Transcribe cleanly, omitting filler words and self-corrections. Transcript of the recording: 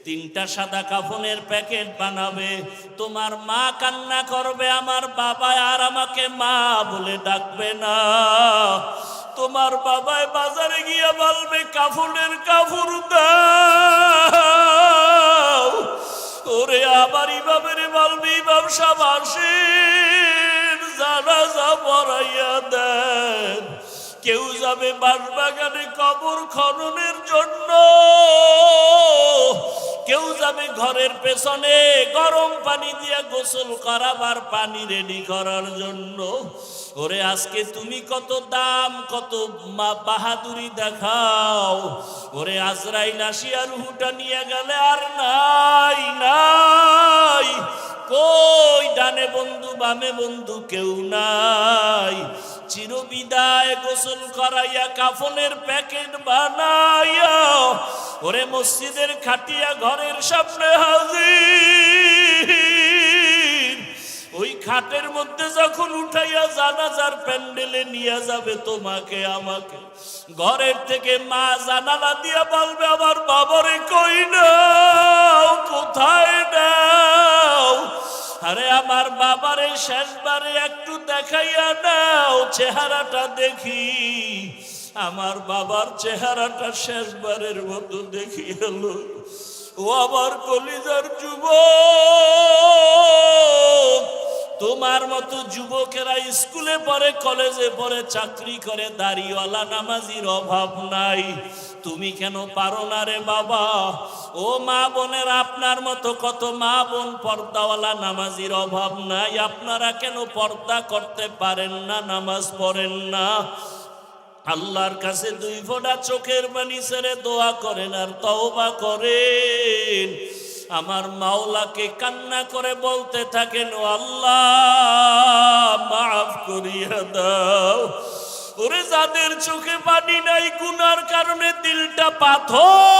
3টা সাদা কাফনের প্যাকেট বানাবে। তোমার মা কান্না করবে, আমার বাবা আর আমাকে মা বলে ডাকবে না। তোমার বাবাই বাজারে গিয়ে বলবে কাফনের কাপড় দাও। ওরে আবার ইমামের বলবে ইমাম সাহেব আসেন, জানাজা পড়াইয়া দেন। কেউ যাবে বাঁশবাগানে কবর খননের জন্য, কেউ যাবে ঘরের পেছনে গরম পানি দিয়ে গোসল করাবার পানি রেডি করার জন্য। ওরে আজকে তুমি কত দাম, কত বাহাদুরি দেখাও। ওরে আজরাইল আসিয়া রুহুটা নিয়ে গেলে আর নাই নাই, কই ডানে বন্ধু বামে বন্ধু কেউ নাই। চিরবিদায় গোসল করাইয়া কাফনের প্যাকেট বানাইয়া ওরে মসজিদের খাটিয়া ঘরের সামনে হাজির। ওই খাটের মধ্যে যখন উঠাইয়া জানাজার প্যান্ডেলে নিয়ে যাবে তোমাকে আমাকে, ঘরের থেকে মা জানালা দিয়া বলবে আমার বাবারে কই নাও, কোথায় নাও? আরে আমার বাবারে শেষবারে একটু দেখাইয়া নাও, চেহারাটা দেখি। আমার বাবার চেহারাটা শেষবারের মতো দেখি এলো। ও আমার কলিজার যুবক, তোমার মতো যুবকেরা স্কুলে পড়ে, কলেজে পড়ে, চাকরি করে, দাড়িওয়ালা নামাজির অভাব নাই। তুমি কেন পারো না রে বাবা? ও মা বোনের, আপনার মতো কত মা বোন পর্দাওয়ালা নামাজির অভাব নাই। আপনারা কেন পর্দা করতে পারেন না, নামাজ পড়েন না? আল্লাহর কাছে 2 ফোঁটা চোখের পানি ছেড়ে দোয়া করেন আর তওবা করেন। আমার মাওলাকে কান্না করে বলতে থাকেন, ও আল্লাহ মাফ করিয়া দাও। ওরে যাদের চোখে পানি নাই, গুনার কারণে দিলটা পাথর